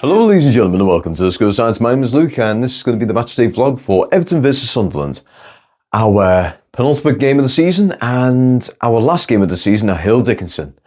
Hello ladies and gentlemen and welcome to the School of Science. My name is Luke and this is going to be the matchday vlog for Everton vs Sunderland. Our penultimate game of the season and our last game of the season at Hill Dickinson.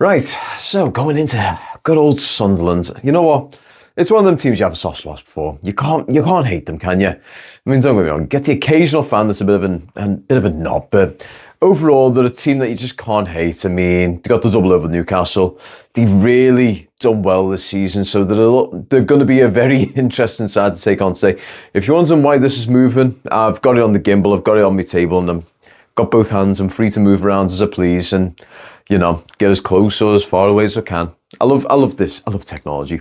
Right, so going into good old Sunderland. You know what? It's one of them teams you have a soft spot for. You can't hate them, can you? I mean, don't get me wrong. Get the occasional fan that's a bit of a knob, but overall, they're a team that you just can't hate. I mean, they got the double over Newcastle. They've really done well this season, so they're going to be a very interesting side to take on today. If you're wondering why this is moving, I've got it on the gimbal, I've got it on my table, and I've got both hands. I'm free to move around as I please, and get as close or as far away as I can. I love this. I love technology.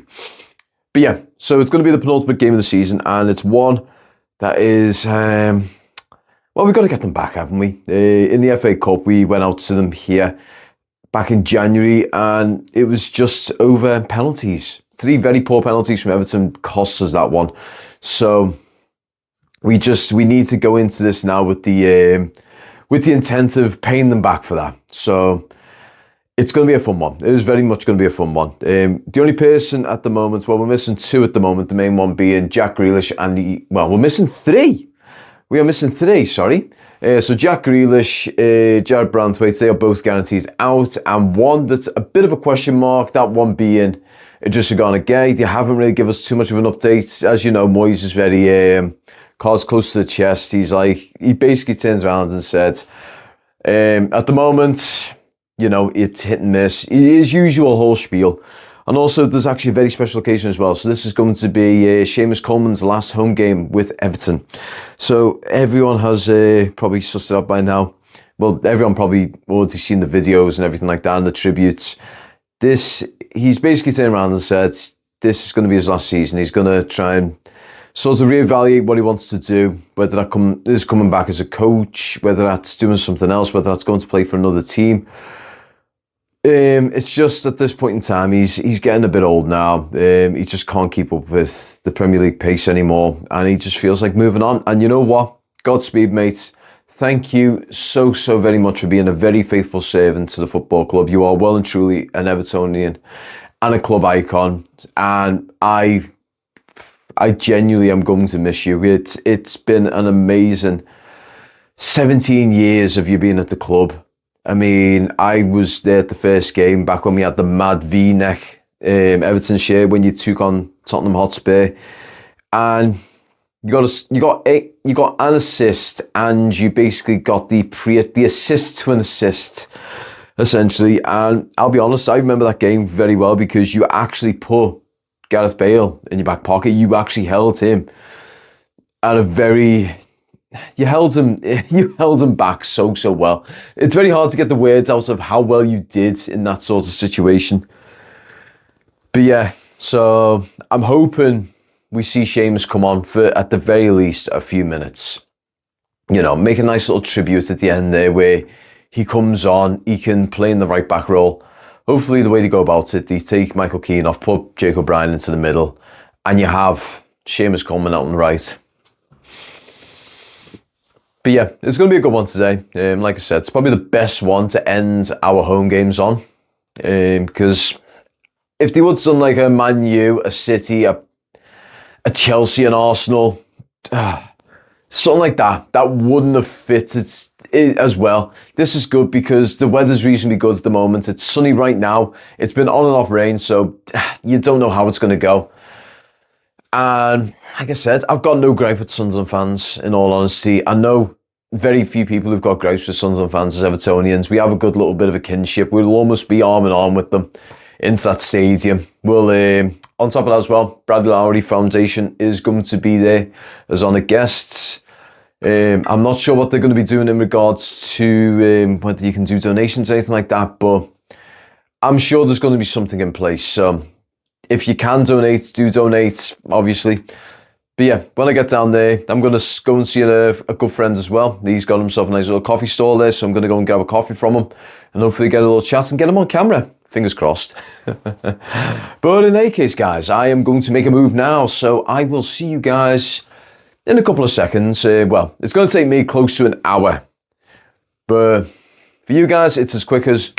But yeah, so it's going to be the penultimate game of the season, and it's one that is, well, we've got to get them back, haven't we? In the FA Cup, we went out to them here back in January, and it was just over penalties. 3 very poor penalties from Everton cost us that one. So we need to go into this now with the intent of paying them back for that. So it's going to be a fun one. It is very much going to be a fun one. The only person at the moment, well, we're missing 2 at the moment, the main one being Jack Grealish and we're missing 3. We are missing 3, sorry. So Jack Grealish, Jared Branthwaite, they are both guarantees out. And one that's a bit of a question mark, that one being Idrissa Gay. They haven't really given us too much of an update. As you know, Moyes is very cards close to the chest. He basically turns around and said, at the moment, it's hit and miss. His usual whole spiel. And also, there's actually a very special occasion as well. So this is going to be Seamus Coleman's last home game with Everton. So everyone has probably sussed it up by now. Well, everyone probably already seen the videos and everything like that and the tributes. He's basically turned around and said, this is going to be his last season. He's going to try and sort of reevaluate what he wants to do, whether that is coming back as a coach, whether that's doing something else, whether that's going to play for another team. It's just at this point in time, he's getting a bit old now. He just can't keep up with the Premier League pace anymore, and he just feels like moving on. And you know what? Godspeed, mate. Thank you so very much for being a very faithful servant to the football club. You are well and truly an Evertonian and a club icon, and I genuinely am going to miss you. It's been an amazing 17 years of you being at the club. I mean, I was there at the first game back when we had the mad V-neck Everton shirt when you took on Tottenham Hotspur, and you got an assist, and you basically got the assist to an assist, essentially. And I'll be honest, I remember that game very well because you actually put Gareth Bale in your back pocket. You actually held him at a very. You held him back so well. It's very hard to get the words out of how well you did in that sort of situation. But yeah, so I'm hoping we see Seamus come on for, at the very least, a few minutes. Make a nice little tribute at the end there where he comes on, he can play in the right back role. Hopefully the way they go about it, they take Michael Keane off, put Jake O'Brien into the middle, and you have Seamus Coleman out on the right. But yeah, it's going to be a good one today. Like I said, it's probably the best one to end our home games on. Because if they would have done like a Man U, a City, a Chelsea, an Arsenal, something like that, that wouldn't have fitted it as well. This is good because the weather's reasonably good at the moment. It's sunny right now. It's been on and off rain, so you don't know how it's going to go. And like I said, I've got no gripe with Sunderland fans, in all honesty. I know very few people who've got gripes with Sunderland fans as Evertonians. We have a good little bit of a kinship. We'll almost be arm in arm with them into that stadium. We'll, on top of that as well, Bradley Lowry Foundation is going to be there as honoured guests. I'm not sure what they're going to be doing in regards to whether you can do donations or anything like that, but I'm sure there's going to be something in place. So if you can donate, do donate, obviously. But yeah, when I get down there, I'm going to go and see a good friend as well. He's got himself a nice little coffee stall there, so I'm going to go and grab a coffee from him and hopefully get a little chat and get him on camera. Fingers crossed. But in any case, guys, I am going to make a move now, so I will see you guys in a couple of seconds. Well, it's going to take me close to an hour. But for you guys, it's as quick as...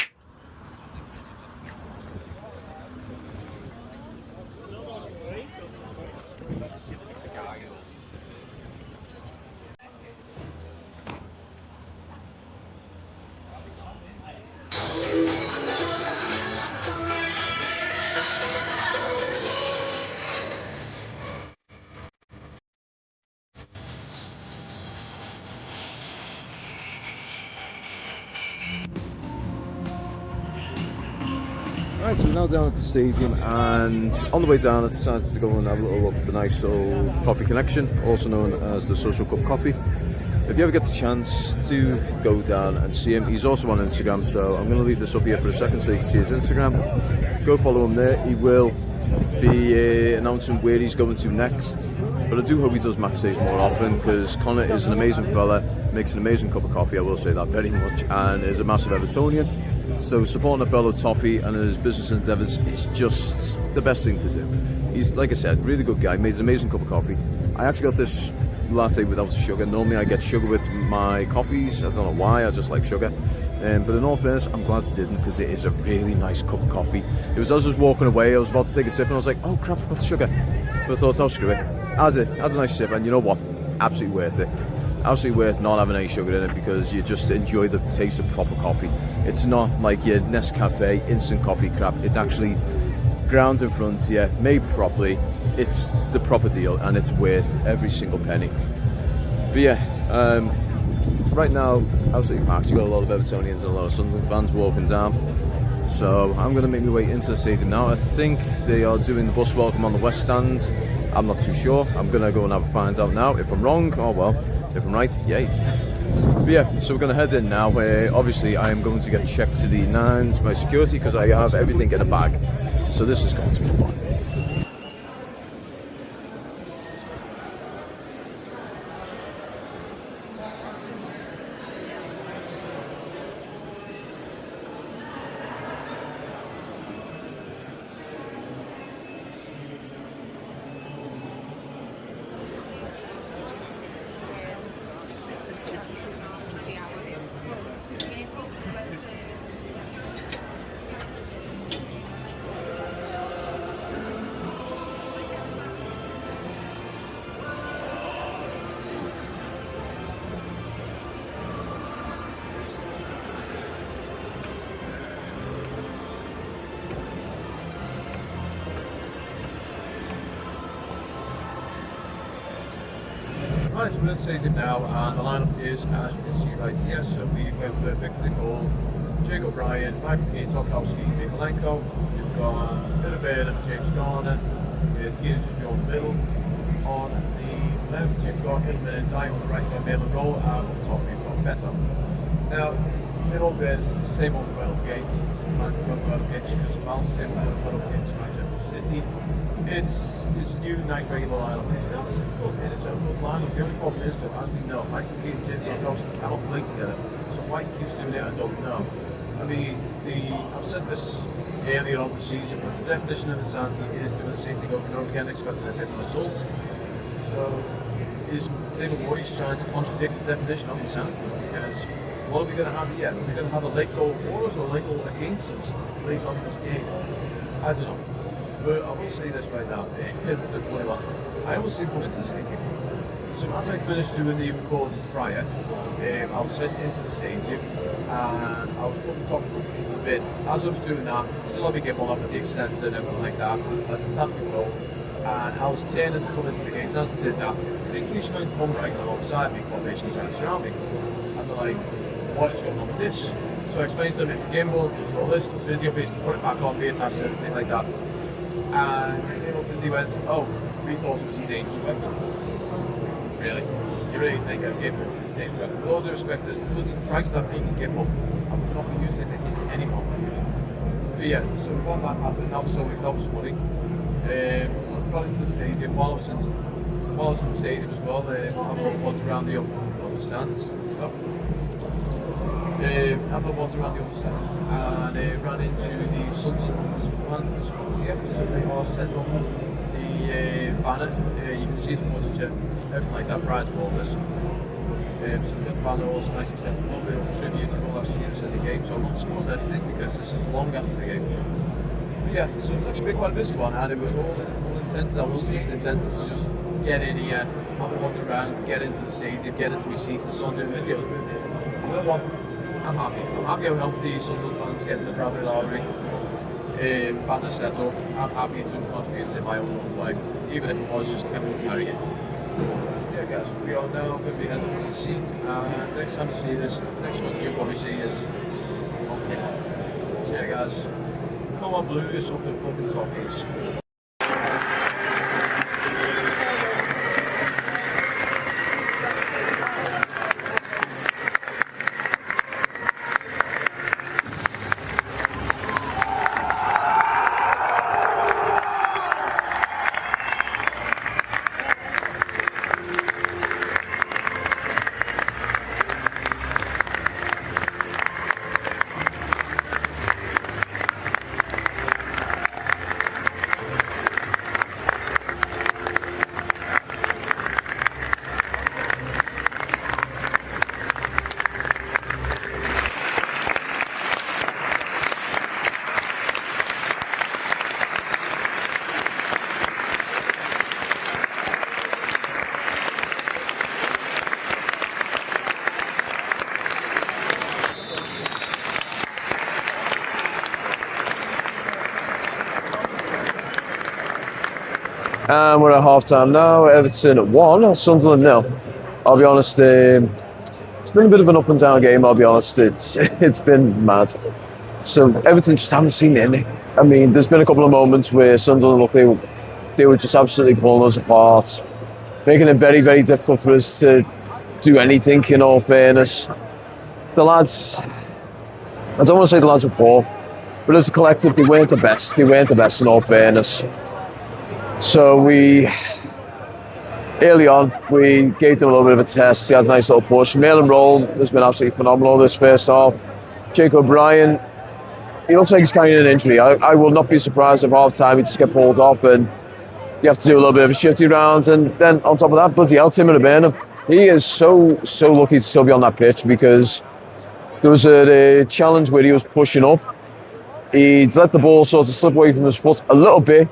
Right, so we're now down at the stadium, and on the way down I decided to go and have a little look at the nice little coffee connection, also known as the Social Cup Coffee. If you ever get the chance to go down and see him, he's also on Instagram, so I'm going to leave this up here for a second so you can see his Instagram. Go follow him there. He will be announcing where he's going to next, but I do hope he does match days more often, because Connor is an amazing fella, makes an amazing cup of coffee, I will say that very much, and is a massive Evertonian. So supporting a fellow toffee and his business endeavours is just the best thing to do. He's, like I said, really good guy, made an amazing cup of coffee. I actually got this latte without sugar. Normally I get sugar with my coffees, I don't know why, I just like sugar. But in all fairness, I'm glad I didn't, because it is a really nice cup of coffee. It was as I was walking away, I was about to take a sip and I was like, oh crap, I've got the sugar. But I thought, I'll screw it. Has a nice sip, and you know what? Absolutely worth it. Absolutely worth not having any sugar in it, because you just enjoy the taste of proper coffee. It's not like your Nescafe instant coffee crap. It's actually ground in front of you, made properly. It's the proper deal, and it's worth every single penny. But yeah, right now, absolutely packed. You've got a lot of Evertonians and a lot of Sunderland fans walking down. So I'm going to make my way into the stadium now. I think they are doing the bus welcome on the west stand. I'm not too sure. I'm going to go and have a find out now. If I'm wrong, oh well. If I'm right, yay. But yeah, so we're going to head in now, where obviously I am going to get checked to the nines by security, because I have everything in a bag. So this is going to be fun. Right, so we're in the stadium now, and the lineup is, as you can see right here, so we have Victor Goal, Jake O'Brien, Michael Keane, Tolkowski, Mikolenko, you've got Spinnerbird and James Garner, with Keane just beyond the middle. On the left, you've got Edmund and Ty, on the right, you've got Mail and Roll, and on the top, you've got Better. Now, in all fairness, it's the same one we went up against, because Miles, same one we went up against Manchester City. It's a new, nice regular lineup. To be honest, it's good. It is a good lineup. The only problem is that, as we know, Michael Keane and James Tolkowski cannot play together. So why he keeps doing it, I don't know. I mean, I've said this earlier on the season, but the definition of insanity is doing the same thing over and over again, expecting a different result. So, is David Moyes trying to contradict the definition of insanity? Because what are we going to have here? Are we going to have a late goal for us or a late goal against us later on in this game? I don't know. But I will say this right now, it's a funny one. I almost seem coming to the stadium. So as I finished doing the recording prior, I was heading into the stadium and I was putting the coffee cup into the bin. As I was doing that, still had my game on up at the extender and everything like that. I had to tap my phone and I was turning to come into the gate, and as I did that, the policemen come right alongside me, while basically trying to surround me. And they're like, what is going on with this? So I explained to them it's a gimbal, does all this video, basically put it back on, reattached and everything like that. And they went, oh, we thought it was a dangerous weapon. Really? You really think a gimbal is a dangerous weapon? With all due respect, there's a bloody price that making gimbal. I would not be using it to hit anyone. But yeah, so when that happened, that was funny. I got into the stadium while I was in the stadium as well. I wandered around the upper stands. Have a wander around the other stands and ran into the Sunderland fans. So they are set up the banner. You can see the footage and everything like that prior to all this. So we've got the banner all nicely set up, a little bit of tribute to all last year's in the game. So I'm not spoiling anything because this is long after the game. But yeah, so it was actually quite a busy one, and it was all intended. I wasn't just intended to just get in here, have a wander around, get into the stadium, get into my seats and start doing videos. But you know what? I'm happy. I'm happy I helped the Sunderland fans get the Bradley Lowry banner set up. I'm happy to contribute in my own way, even if it was just Kevin carrying. Yeah guys, we are now going to be heading to the seat, and next time you see this, next one you'll probably see is okay. So yeah guys, Come on Blues up the fucking Toffees. And we're at half-time now. Everton at 1, Sunderland 0. I'll be honest, it's been a bit of an up and down game, I'll be honest. It's been mad. So Everton just haven't seen any. I mean, there's been a couple of moments where Sunderland looked they were just absolutely pulling us apart, making it very, very difficult for us to do anything, in all fairness. The lads, I don't want to say the lads were poor, but as a collective, they weren't the best. They weren't the best, in all fairness. So early on, we gave them a little bit of a test. He had a nice little push. Mail and roll has been absolutely phenomenal this first half. Jake O'Brien, he looks like he's carrying an injury. I will not be surprised if half time he just get pulled off and you have to do a little bit of a shifty round. And then on top of that, bloody hell, Tim Burnham, he is so lucky to still be on that pitch, because there was a challenge where he was pushing up. He'd let the ball sort of slip away from his foot a little bit,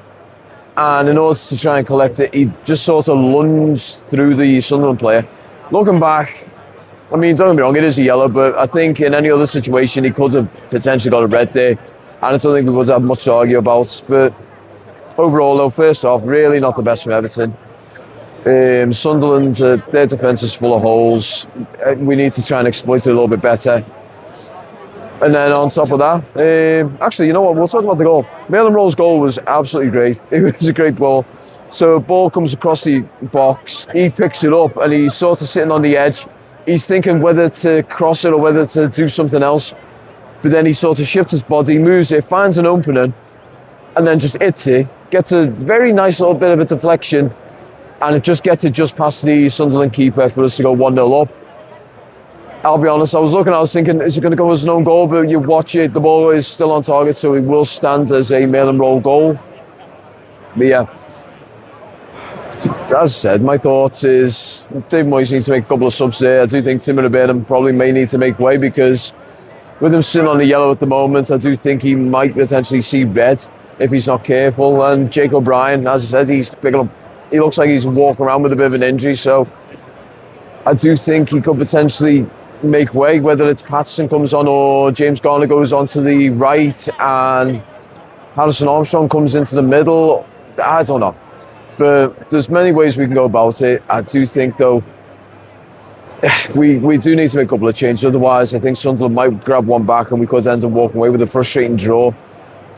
and in order to try and collect it, he just sort of lunged through the Sunderland player. Looking back, I mean, don't get me wrong, it is a yellow, but I think in any other situation he could have potentially got a red there, and I don't think we would have much to argue about. But overall, though, first off, really not the best from Everton. Sunderland, their defence is full of holes. We need to try and exploit it a little bit better. And then on top of that, actually, you know what? We'll talk about the goal. Mail and Roll's goal was absolutely great. It was a great ball. So ball comes across the box. He picks it up and he's sort of sitting on the edge. He's thinking whether to cross it or whether to do something else. But then he sort of shifts his body, moves it, finds an opening, and then just hits it. Gets a very nice little bit of a deflection, and it just gets it just past the Sunderland keeper for us to go 1-0 up. I'll be honest, I was thinking, is it going to go as an own goal? But you watch it, the ball is still on target, so it will stand as a mail and roll goal. But yeah, as I said, my thoughts is Dave Moyes needs to make a couple of subs there. I do think Tim Burnham probably may need to make way, because with him sitting on the yellow at the moment, I do think he might potentially see red if he's not careful. And Jake O'Brien, as I said, he looks like he's walking around with a bit of an injury, so I do think he could potentially make way, whether it's Patterson comes on or James Garner goes on to the right and Harrison Armstrong comes into the middle. I don't know, but there's many ways we can go about it. I do think, though, we do need to make a couple of changes, otherwise I think Sunderland might grab one back and we could end up walking away with a frustrating draw.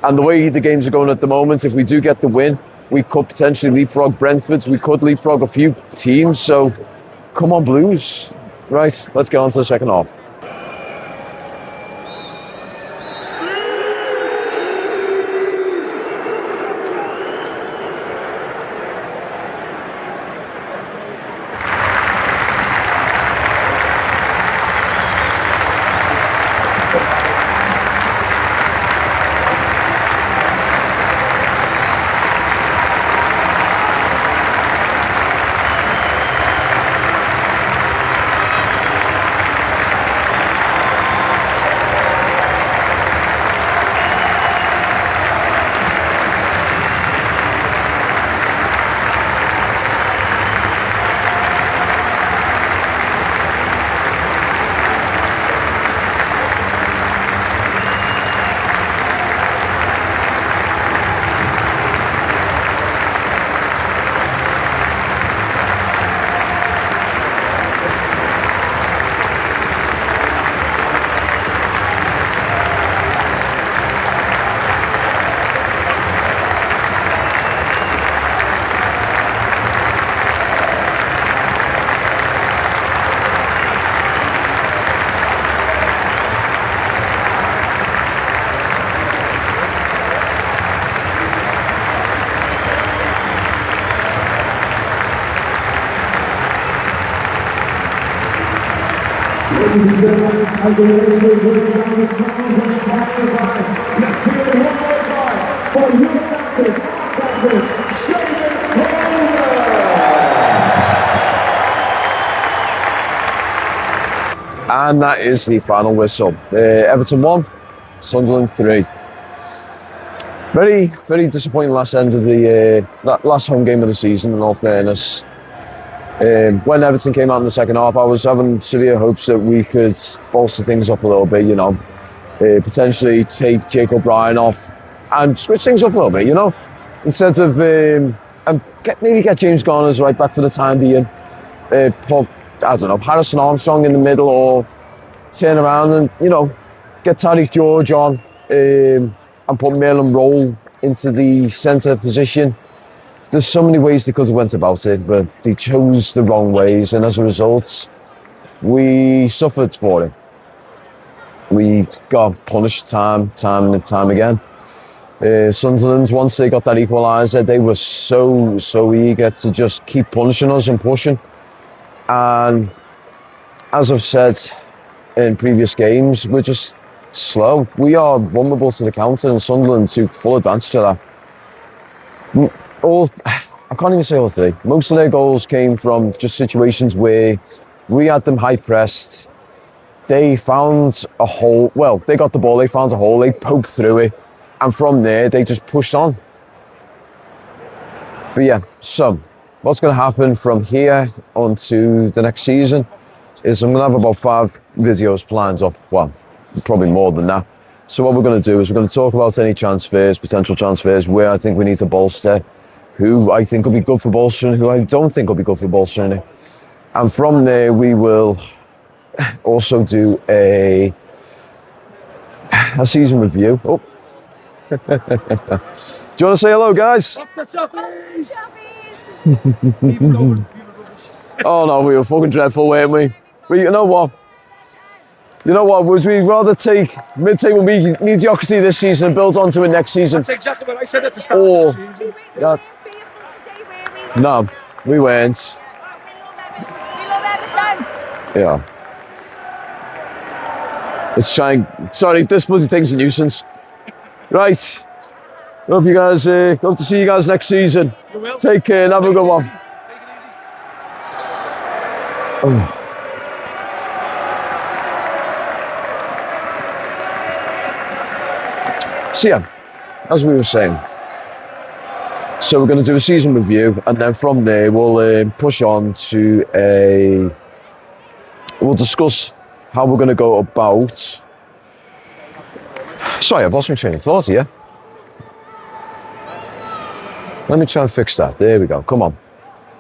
And the way the games are going at the moment, if we do get the win, we could potentially leapfrog Brentford, we could leapfrog a few teams, so come on Blues. Right, let's get on to the second half. as the Rovers win on the ground for the final time. Let's hear it one more time for your captain, Seamus Coleman. And that is the final whistle. Everton 1, Sunderland 3. Very, very disappointing last end of the last home game of the season, in all fairness. When Everton came out in the second half, I was having severe hopes that we could bolster things up a little bit, potentially take Jake O'Brien off and switch things up a little bit, instead of maybe get James Garner's right back for the time being. Put, I don't know, Harrison Armstrong in the middle, or turn around and, get Tariq George on and put Merlin Roll into the centre position. There's so many ways they could have went about it, but they chose the wrong ways, and as a result, we suffered for it. We got punished time and time again. Sunderland, once they got that equaliser, they were so eager to just keep punishing us and pushing. And as I've said in previous games, we're just slow. We are vulnerable to the counter, and Sunderland took full advantage of that. I can't even say all three. Most of their goals came from just situations where we had them high pressed. They found a hole. Well, they got the ball, they found a hole, they poked through it, and from there they just pushed on. But yeah, so what's going to happen from here on to the next season is I'm going to have about 5 videos planned up. Well, probably more than that. So what we're going to do is we're going to talk about any transfers, potential transfers, where I think we need to bolster, who I think will be good for bolstering, who I don't think will be good for bolstering it. And from there, we will also do a season review. Oh. Do you want to say hello, guys? Up the Toffees! Oh no, we were fucking dreadful, weren't we? But you know what? Would we rather take mid-table mediocrity this season and build onto it next season? That's exactly what I said at the start of the season. No, we weren't. We love Everton. Yeah. Let's try and... Sorry, this bloody thing's a nuisance. Right. Hope to see you guys next season. You will. Take care and have a good one. Take it easy. Oh. So yeah, as we were saying, so we're going to do a season review, and then from there we'll push on to we'll discuss how we're going to go about. Sorry, I've lost my train of thought here. Let me try and fix that. There we go. Come on,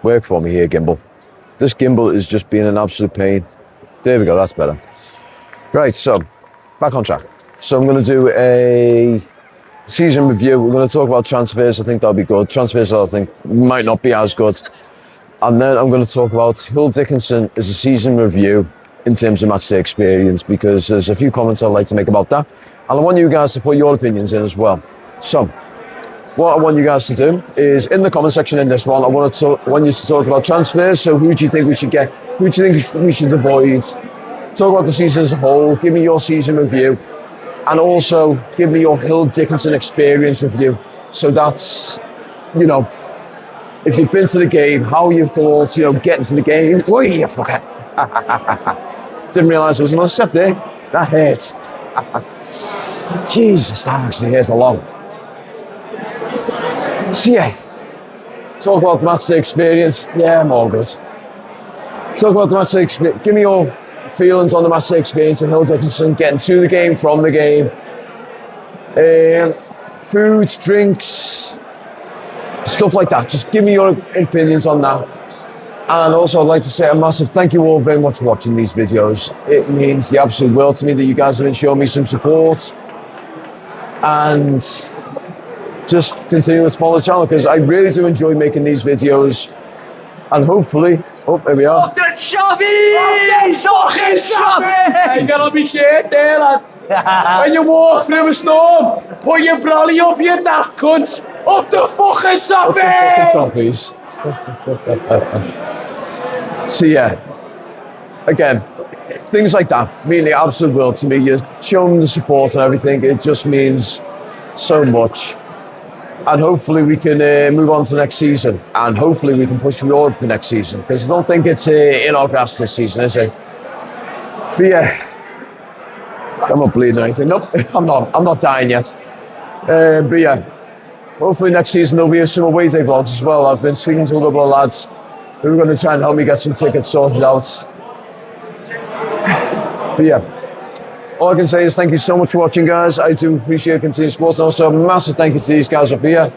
work for me here, gimbal. This gimbal is just being an absolute pain. There we go. That's better. Right, so back on track. So I'm going to do a season review. We're going to talk about transfers. I think that'll be good. Transfers, I think, might not be as good. And then I'm going to talk about Hill Dickinson as a season review in terms of matchday experience, because there's a few comments I'd like to make about that. And I want you guys to put your opinions in as well. So what I want you guys to do is, in the comment section in this one, I want you to talk about transfers. So who do you think we should get? Who do you think we should avoid? Talk about the season as a whole. Give me your season review. And also give me your Hill Dickinson experience review. So that's, if you've been to the game, how you thought, getting to the game. Oh, you fucker. Didn't realise there was another step there. That hurt. Jesus, that actually hurt a lot. So yeah, talk about the matchday experience. Yeah, I'm all good. Talk about the matchday experience. Give me your feelings on the matchday experience of Hill Dickinson, getting to the game, from the game. Foods, drinks, stuff like that. Just give me your opinions on that. And also I'd like to say a massive thank you all very much for watching these videos. It means the absolute world to me that you guys have been showing me some support. And just continue to follow the channel, because I really do enjoy making these videos. And hopefully, oh, there we are. Up the Toffees! Fucking Toffees! You gotta be shit there, lad. When you walk through a storm, put your brolly up, you daft cunt. Up the fucking Toffees! Toffees. So yeah, again, things like that mean the absolute world to me. You're showing the support and everything. It just means so much. And hopefully we can move on to next season. And hopefully we can push forward for next season. Because I don't think it's in our grasp this season, is it? But yeah, I'm not bleeding or anything. Nope, I'm not dying yet. But yeah, hopefully next season there'll be some away day vlogs as well. I've been speaking to a couple of lads who are going to try and help me get some tickets sorted out. But yeah, all I can say is thank you so much for watching, guys. I do appreciate continued support. And also a massive thank you to these guys up here.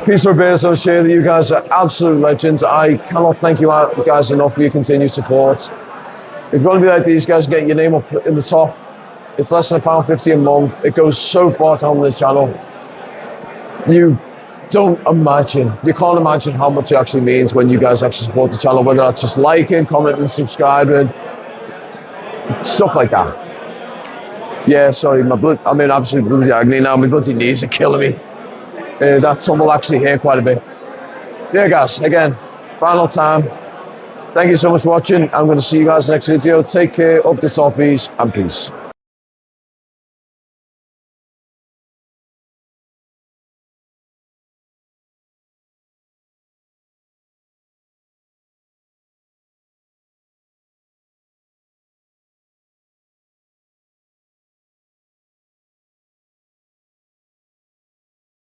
Peace for Bears, I'm sure that you guys are absolute legends. I cannot thank you guys enough for your continued support. If you want to be like these guys, get your name up in the top. It's less than £1.50 a month. It goes so far to help this channel. You can't imagine how much it actually means when you guys actually support the channel, whether that's just liking, commenting, subscribing, stuff like that. Yeah, sorry, I'm in absolute bloody agony now. My bloody knees are killing me. That tumble actually hurt quite a bit. Yeah, guys, again, final time. Thank you so much for watching. I'm going to see you guys next video. Take care, up the toffees, and peace.